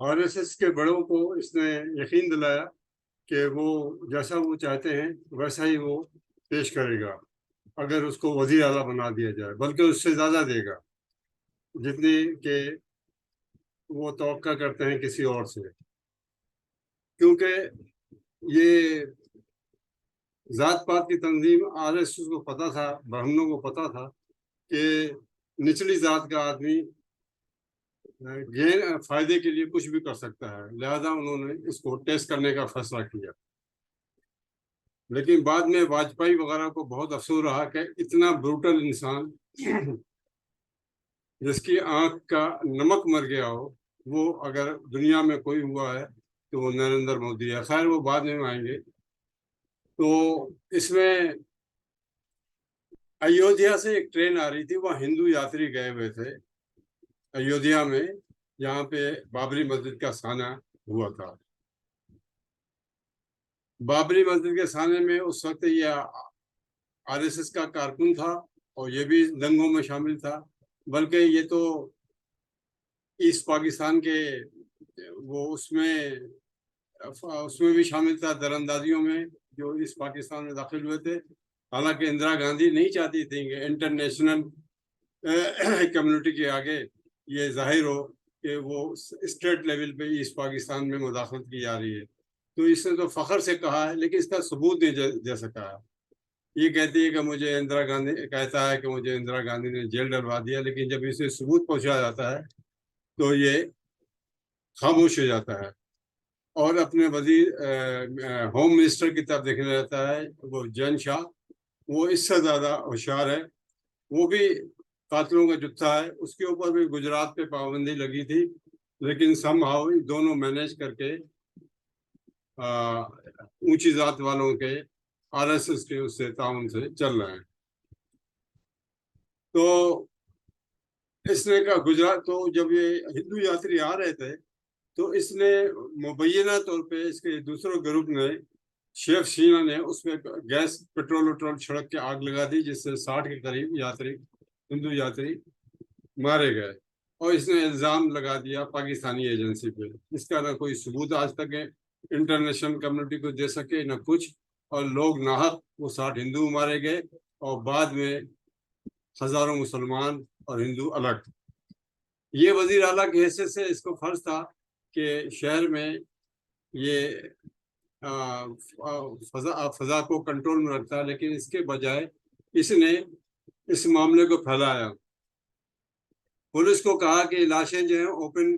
RSS के बड़ों को इसने यकीन दिलाया कि वो जैसा वो चाहते हैं वैसा ही वो पेश करेगा अगर उसको वजीर आला बना दिया जाए, बल्कि उससे ज़्यादा देगा जितनी के वो तवक्का करते हैं किसी और से। क्योंकि ये जात पात की तंजीम आरएसएस को पता था, ब्राह्मणों को पता था कि निचली जात का आदमी गेन फायदे के लिए कुछ भी कर सकता है, लिहाजा उन्होंने इसको टेस्ट करने का फैसला किया। लेकिन बाद में वाजपेयी वगैरह को बहुत अफसोस रहा कि इतना ब्रूटल इंसान जिसकी आंख का नमक मर गया हो, वो अगर दुनिया में कोई हुआ है तो वो नरेंद्र मोदी है। खैर वो बाद में आएंगे। तो इसमें अयोध्या से एक ट्रेन आ रही थी, वहाँ हिंदू यात्री गए हुए थे अयोध्या में, जहाँ पे बाबरी मस्जिद का साना हुआ था। बाबरी मस्जिद के साने में उस वक्त ये आरएसएस का कारकुन था और ये भी दंगों में शामिल था। बल्कि ये तो ईस्ट पाकिस्तान के वो उसमें उसमें भी शामिल था, दरअंदाजियों में जो ईस्ट पाकिस्तान में दाखिल हुए थे। हालांकि इंदिरा गांधी नहीं चाहती थी कि इंटरनेशनल कम्युनिटी के आगे ये जाहिर हो कि वो स्टेट लेवल पे ईस्ट पाकिस्तान में मुदाखलत की जा रही है। तो इसने तो फख्र से कहा है, लेकिन इसका सबूत नहीं दे सका है। ये कहती है कि मुझे इंदिरा गांधी, कहता है कि मुझे इंदिरा गांधी ने जेल डलवा दिया, लेकिन जब इसे सबूत पहुंचाया जाता है तो ये खामोश हो जाता है और अपने वजीर होम मिनिस्टर की तरफ देखने रहता है, वो जैन शाह। वो इससे ज्यादा होशियार है। वो भी कातलों का जुत्था है, उसके ऊपर भी गुजरात पे पाबंदी लगी थी, लेकिन समहाउ दोनों मैनेज करके ऊंची जात वालों के आरएसएस के उससे ताउन से चल रहे हैं। तो इसने कहा गुजरात, तो जब ये हिंदू यात्री आ रहे थे तो इसने मुबैना तौर पे इसके दूसरे ग्रुप ने, शेख शीना ने उसमें गैस पेट्रोल वट्रोल छिड़क के आग लगा दी, जिससे 60 के करीब यात्री, हिंदू यात्री मारे गए। और इसने इल्जाम लगा दिया पाकिस्तानी एजेंसी पे। इसका ना कोई सबूत आज तक है इंटरनेशनल कम्युनिटी को दे सके ना कुछ। और लोग नाहक, वो 60 हिंदू मारे गए और बाद में हजारों मुसलमान और हिंदू अलग। ये वजीर आला की हैसियत से इसको फर्ज था कि शहर में ये फजा को कंट्रोल में रखता है, लेकिन इसके बजाय इसने इस मामले को फैलाया। पुलिस को कहा कि लाशें जो हैं ओपन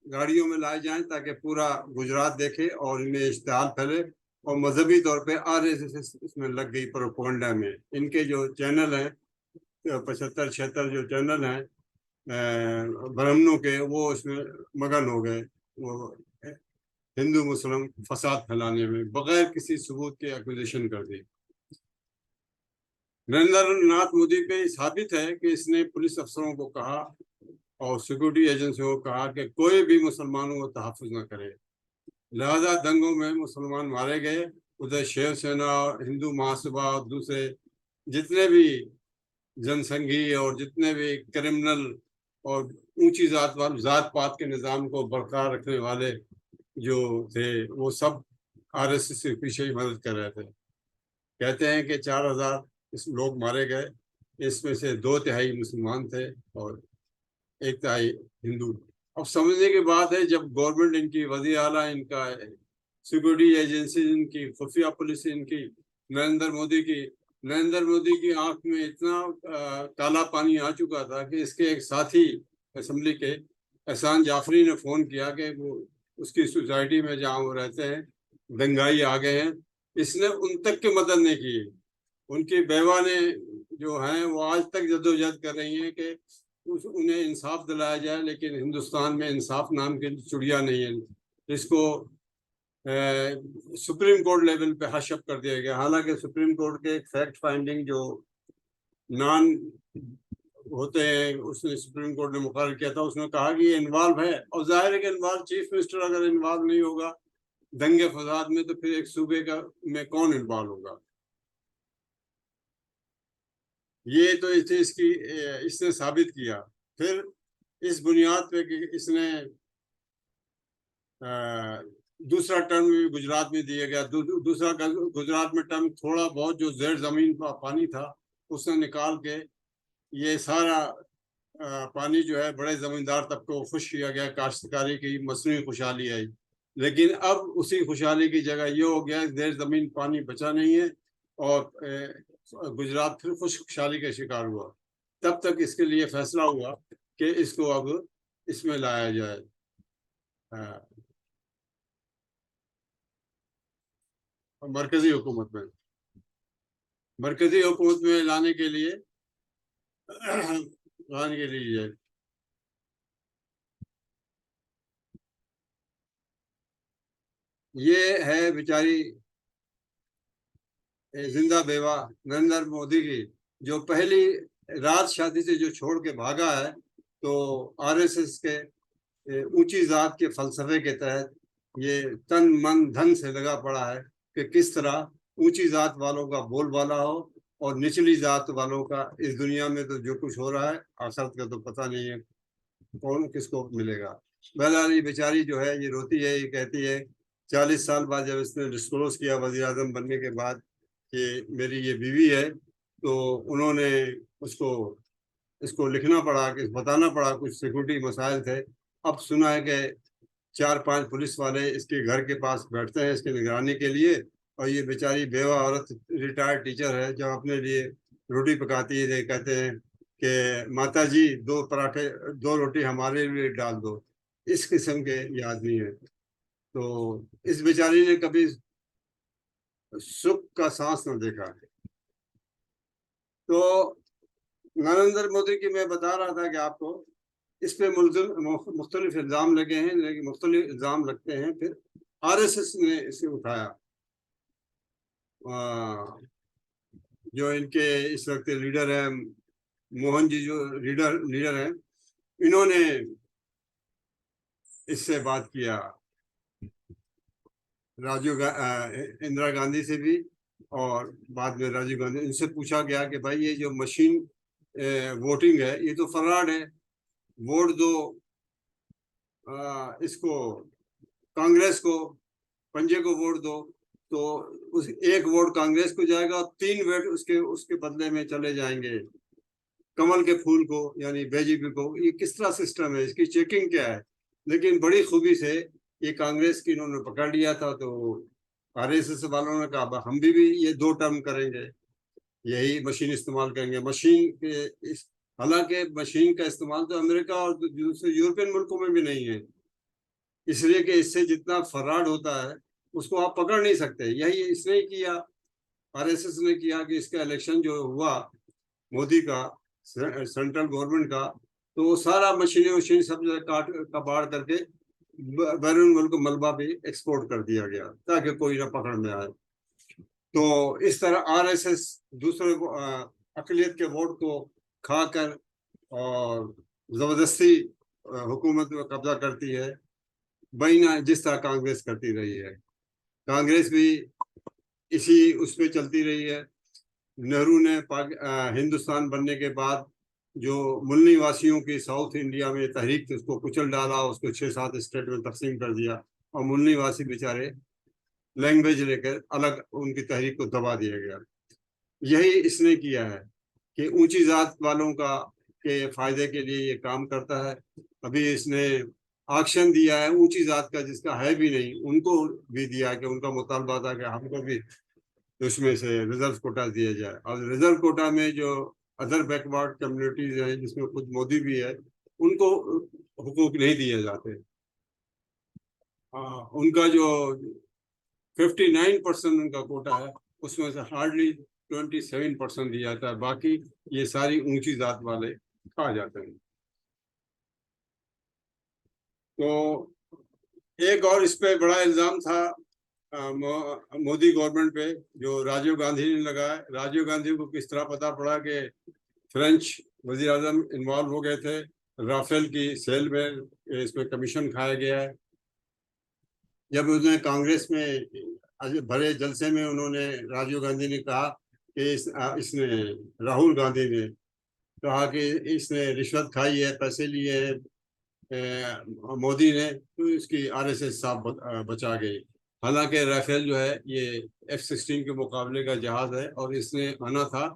गाड़ियों में लाए जाएं ताकि पूरा गुजरात देखे और इनमें इश्तिहार फैले। और मजहबी तौर पे आरएसएस इसमें लग गई प्रोपेगेंडा में। इनके जो चैनल हैं, 75-76 जो चैनल हैं ब्राह्मणों के, वो इसमें मगन हो गए, वो हिंदू मुस्लिम फसाद फैलाने में बगैर किसी सबूत के एक्विजिशन कर दी। नरेंद्र नाथ मोदी पे साबित है कि इसने पुलिस अफसरों को कहा और सिक्योरिटी एजेंसियों को कहा कि कोई भी मुसलमानों को तहफ़्फ़ुज़ न करे। लिहाजा दंगों में मुसलमान मारे गए। उधर शिवसेना और हिंदू महासभा और दूसरे जितने भी जनसंघी और जितने भी क्रिमिनल और ऊंची जात पात के निज़ाम को बरकरार रखने वाले जो थे, वो सब आरएसएस के पीछे ही मदद कर रहे थे। कहते हैं कि 4000 इस लोग मारे गए, इसमें से 2/3 मुसलमान थे और 1/3 हिंदू। अब समझने की बात है, जब गवर्नमेंट इनकी, वज़ीर आला इनका, सिक्योरिटी एजेंसी इनकी, खुफिया पुलिस इनकी, नरेंद्र मोदी की आंख में इतना काला पानी आ चुका था कि इसके एक साथी असेंबली के एहसान जाफरी ने फोन किया कि वो उसकी सोसाइटी में जहाँ वो रहते हैं दंगाई आ गए हैं। इसने उन तक की मदद नहीं की। उनकी बेवा ने जो हैं वो आज तक जद्दोजहद कर रही हैं कि उन्हें इंसाफ दिलाया जाए, लेकिन हिंदुस्तान में इंसाफ नाम की चिड़िया नहीं है। इसको सुप्रीम कोर्ट लेवल पे हशप कर दिया गया। हालांकि सुप्रीम कोर्ट के एक फैक्ट फाइंडिंग जो नॉन होते हैं, उसने सुप्रीम कोर्ट ने मुकर्रर किया था, उसने कहा कि ये इन्वॉल्व है। और जाहिर है कि इन्वॉल्व, चीफ मिनिस्टर अगर इन्वॉल्व नहीं होगा दंगे फसाद में, तो फिर एक सूबे का में कौन इन्वॉल्व होगा। ये तो इसने साबित किया। फिर इस बुनियाद पे कि इसने दूसरा टर्म भी गुजरात में दिया गया। दूसरा गुजरात में टर्म थोड़ा बहुत जो जेर जमीन का पानी था उसने निकाल के ये सारा पानी जो है बड़े जमींदार तबके को खुश किया गया, काश्तकारी की मसनूई खुशहाली आई। लेकिन अब उसी खुशहाली की जगह ये हो गया, जेर जमीन पानी बचा नहीं है और गुजरात फिर खुशहाली का शिकार हुआ। तब तक इसके लिए फैसला हुआ कि इसको अब इसमें लाया जाए, मरकजी हुकूमत में। मरकजी हुकूमत में लाने के लिए ये है बेचारी जिंदा बेवा नरेंद्र मोदी की, जो पहली रात शादी से जो छोड़ के भागा है। तो आरएसएस के ऊंची जात के फलसफे के तहत ये तन मन धन से लगा पड़ा है कि किस तरह ऊंची जात वालों का बोलबाला हो और निचली जात वालों का। इस दुनिया में तो जो कुछ हो रहा है आखिरत का तो पता नहीं है कौन किसको मिलेगा। बहरहाल ये बेचारी जो है ये रोती है, ये कहती है 40 साल बाद जब इसने डिस्क्लोज किया वजीर आजम बनने के बाद कि मेरी ये बीवी है, तो उन्होंने उसको इसको लिखना पड़ा कि बताना पड़ा, कुछ सिक्योरिटी मसाइल थे। अब सुना है कि 4-5 पुलिस वाले इसके घर के पास बैठते हैं इसकी निगरानी के लिए। और ये बेचारी बेवा औरत रिटायर्ड टीचर है, जब अपने लिए रोटी पकाती है कहते हैं कि माता जी 2 पराठे 2 रोटी हमारे लिए डाल दो। इस किस्म के ये आदमी है। तो इस बेचारी ने कभी सुख का सांस न देखा। तो नरेंद्र मोदी की मैं बता रहा था कि आपको इस पे मुख्तलिफ इल्ज़ाम लगे हैं, लेकिन मुख्तलिफ इल्ज़ाम लगते हैं। फिर आरएसएस ने इसे उठाया। जो इनके इस वक्त लीडर हैं मोहन जी, जो लीडर हैं, इन्होंने इससे बात किया इंदिरा गांधी से भी, और बाद में राजीव गांधी। इनसे पूछा गया कि भाई ये जो मशीन वोटिंग है ये तो फराड है, वोट दो इसको कांग्रेस को, पंजे को वोट दो। तो उस एक वोट कांग्रेस को जाएगा और 3 वोट उसके उसके बदले में चले जाएंगे कमल के फूल को, यानी बीजेपी को। ये किस तरह सिस्टम है, इसकी चेकिंग क्या है? लेकिन बड़ी खूबी से ये कांग्रेस की इन्होंने पकड़ लिया था। तो आरएसएस वालों ने कहा हम भी ये 2 टर्म करेंगे, यही मशीन इस्तेमाल करेंगे। मशीन के हालांकि मशीन का इस्तेमाल तो अमेरिका और दूसरे यूरोपियन मुल्कों में भी नहीं है, इसलिए कि इससे जितना फराड होता है उसको आप पकड़ नहीं सकते। यही इसने किया, आरएसएस ने किया कि इसका इलेक्शन जो हुआ मोदी का, सेंट्रल गवर्नमेंट का, तो वो सारा मशीन सब जगह काट कबाड़ करके बैरून मुल्क मलबा भी एक्सपोर्ट कर दिया गया ताकि कोई ना पकड़ में आए। तो इस तरह आरएसएस दूसरे अकलियत के वोट को खाकर और जबरदस्ती हुकूमत में कब्जा करती है, ना जिस तरह कांग्रेस करती रही है। कांग्रेस भी इसी उस पर चलती रही है। नेहरू ने हिंदुस्तान बनने के बाद जो मुन्नी वासियों की साउथ इंडिया में तहरीक थी उसको कुचल डाला, उसको 6-7 स्टेट में तकसीम कर दिया और मुन्नी वासी बेचारे लैंग्वेज लेकर अलग उनकी तहरीक को दबा दिया गया। यही इसने किया है कि ऊंची जात वालों का के फायदे के लिए ये काम करता है। अभी इसने ऑक्शन दिया है ऊंची जात का, जिसका है भी नहीं, उनको भी दिया कि उनका मुतालबा था कि हमको भी उसमें से रिजर्व कोटा दिया जाए। और रिजर्व कोटा में जो अदर बैकवर्ड कम्युनिटीज हैं जिसमें खुद मोदी भी है, उनको हुकूक नहीं दिए जाते। उनका जो 59% उनका कोटा है उसमें से हार्डली 27% दिया जाता है, बाकी ये सारी ऊंची जात वाले खा जाते हैं। तो एक और इस पे बड़ा इल्जाम था मोदी गवर्नमेंट पे जो राजीव गांधी ने लगाया। राजीव गांधी को किस तरह पता पड़ा कि फ्रेंच वजीर आजम इन्वॉल्व हो गए थे राफेल की सेल में, इसमें कमीशन खाया गया है। जब उसने कांग्रेस में बड़े जलसे में उन्होंने राजीव गांधी ने कहा कि इसने राहुल गांधी ने कहा कि इसने रिश्वत खाई है, पैसे लिए हैं मोदी ने तो इसकी आरएसएस साफ बचा गई। हालांकि राफेल जो है ये F-16 के मुकाबले का जहाज है और इसने आना था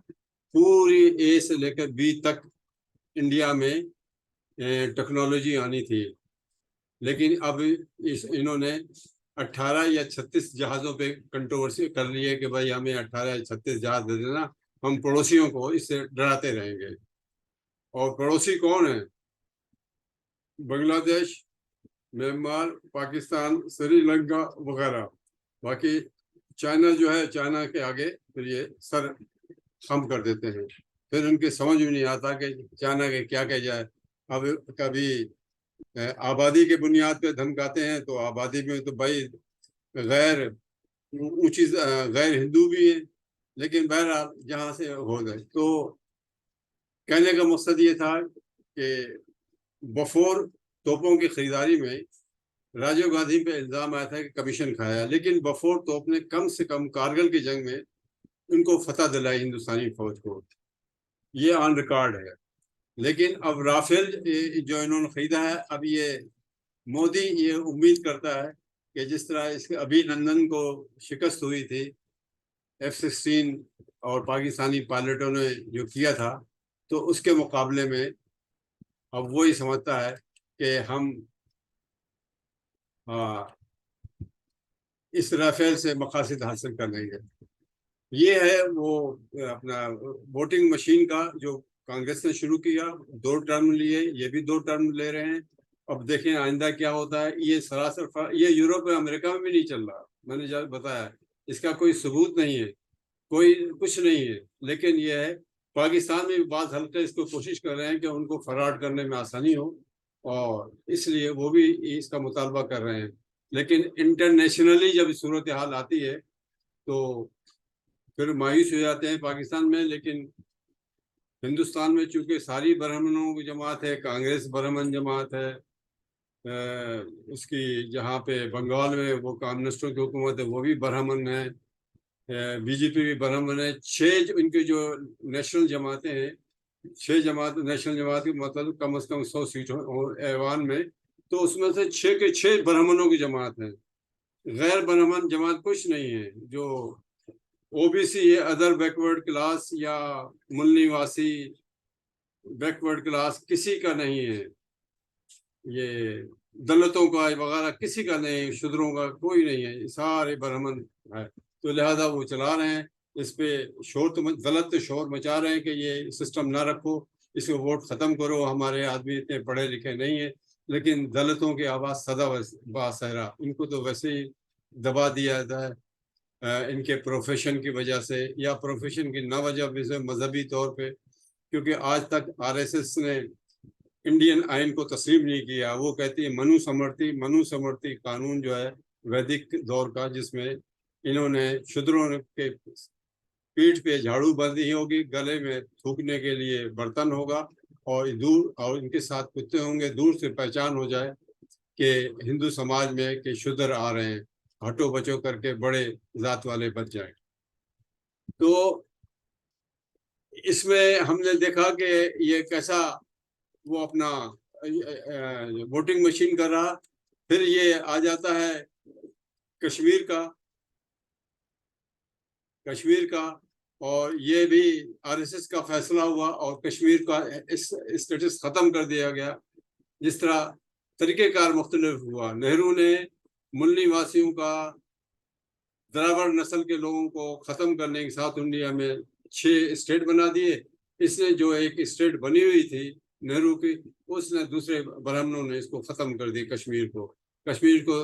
पूरी ए से लेकर बी तक इंडिया में टेक्नोलॉजी आनी थी। लेकिन अब इन्होंने 18 या 36 जहाज़ों पे कंट्रोवर्सी कर ली है कि भाई हमें 18 या 36 जहाज दे देना, हम पड़ोसियों को इससे डराते रहेंगे। और पड़ोसी कौन है? बांग्लादेश, म्यांमार, पाकिस्तान, श्रीलंका वगैरह। बाकी चाइना जो है, चाइना के आगे फिर ये सर खम कर देते हैं। फिर उनकी समझ में नहीं आता कि चाइना के क्या कह जाए। अब कभी आबादी के बुनियाद पे धमकाते हैं तो आबादी में तो भाई गैर ऊंची गैर हिंदू भी है। लेकिन बहरहाल जहाँ से हो गए, तो कहने का मकसद ये था कि बफोर तोपों की खरीदारी में राजीव गांधी पे इल्जाम आया था कि कमीशन खाया, लेकिन बफोर तोप ने कम से कम कारगिल की जंग में उनको फतह दिलाई हिंदुस्तानी फौज को। ये ऑन रिकॉर्ड है। लेकिन अब राफेल जो इन्होंने खरीदा है, अब ये मोदी ये उम्मीद करता है कि जिस तरह इसके अभिनंदन को शिकस्त हुई थी F-16 और पाकिस्तानी पायलटों ने जो किया था, तो उसके मुकाबले में अब वही समझता है कि हम इस राफेल से मकासद हासिल कर लेंगे। ये है वो अपना वोटिंग मशीन का जो कांग्रेस ने शुरू किया, 2 टर्म लिए, ये भी 2 टर्म ले रहे हैं। अब देखें आइंदा क्या होता है। ये सरासर ये यूरोप और अमेरिका में भी नहीं चल रहा, मैंने जब बताया इसका कोई सबूत नहीं है, कोई कुछ नहीं है। लेकिन ये है पाकिस्तान में भी बात हल्के इसको कोशिश कर रहे हैं कि उनको फराड करने में आसानी हो, और इसलिए वो भी इसका मुतालबा कर रहे हैं। लेकिन इंटरनेशनली जब सूरत हाल आती है तो फिर मायूस हो जाते हैं पाकिस्तान में। लेकिन हिंदुस्तान में चूंकि सारी ब्राह्मणों की जमात है, कांग्रेस ब्राह्मण जमात है, उसकी जहाँ पे बंगाल में वो कम्युनिस्टों की हुकूमत है वो भी ब्राह्मण है, बीजेपी भी ब्राह्मण है। 6 इनके जो नेशनल जमातें हैं, 6 जमात नेशनल जमात की मतलब कम से कम 100 सीट हो ऐवान में, तो उसमें से 6 के 6 ब्राह्मणों की जमात है। गैर ब्राह्मण जमात कुछ नहीं है। जो ओबीसी है, अदर बैकवर्ड क्लास या मूल निवासी बैकवर्ड क्लास, किसी का नहीं है। ये दलितों का वगैरह किसी का नहीं, शूद्रों का कोई नहीं है, सारे ब्राह्मण है। तो लिहाजा वो चला रहे हैं इस पे शोर, तो गलत शोर मचा रहे हैं कि ये सिस्टम ना रखो, इसको वोट खत्म करो, हमारे आदमी इतने पढ़े लिखे नहीं है। लेकिन दलितों की आवाज़ सदा बासहरा, इनको तो वैसे ही दबा दिया जाता है इनके प्रोफेशन की वजह से, या प्रोफेशन की ना वजह से मजहबी तौर पे। क्योंकि आज तक आरएसएस ने इंडियन आइन को तस्लीम नहीं किया। वो कहती है मनुस्मृति कानून जो है वैदिक दौर का, जिसमें इन्होंने शूद्रों के पीठ पे झाड़ू बंदी होगी, गले में थूकने के लिए बर्तन होगा, और दूर और इनके साथ कुत्ते होंगे, दूर से पहचान हो जाए कि हिंदू समाज में कि शूद्र आ रहे हैं, हटो बचो करके बड़े जात वाले बच जाए। तो इसमें हमने देखा कि ये कैसा वो अपना वोटिंग मशीन कर रहा। फिर ये आ जाता है कश्मीर का, और ये भी आरएसएस का फैसला हुआ और कश्मीर का स्टेटस खत्म कर दिया गया। जिस तरह तरीक़ेकार मुख्तलिफ हुआ, नेहरू ने मूल निवासियों का, द्राविड़ नस्ल के लोगों को ख़त्म करने के साथ इंडिया में 6 स्टेट बना दिए। इसने जो एक स्टेट बनी हुई थी नेहरू की, उसने दूसरे ब्राह्मणों ने इसको ख़त्म कर दी। कश्मीर को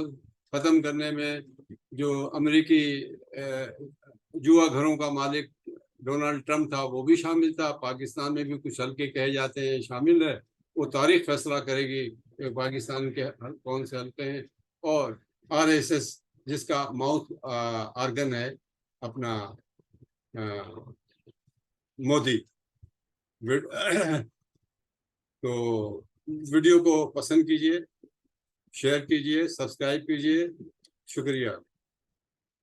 ख़त्म करने में जो अमेरिकी जुआ घरों का मालिक डोनाल्ड ट्रंप था वो भी शामिल था। पाकिस्तान में भी कुछ हल्के कहे जाते हैं शामिल है। वो तारीख फैसला करेगी कि पाकिस्तान के कौन से हल्के हैं। और आरएसएस जिसका माउथ आर्गन है अपना मोदी। तो वीडियो को पसंद कीजिए, शेयर कीजिए, सब्सक्राइब कीजिए। शुक्रिया।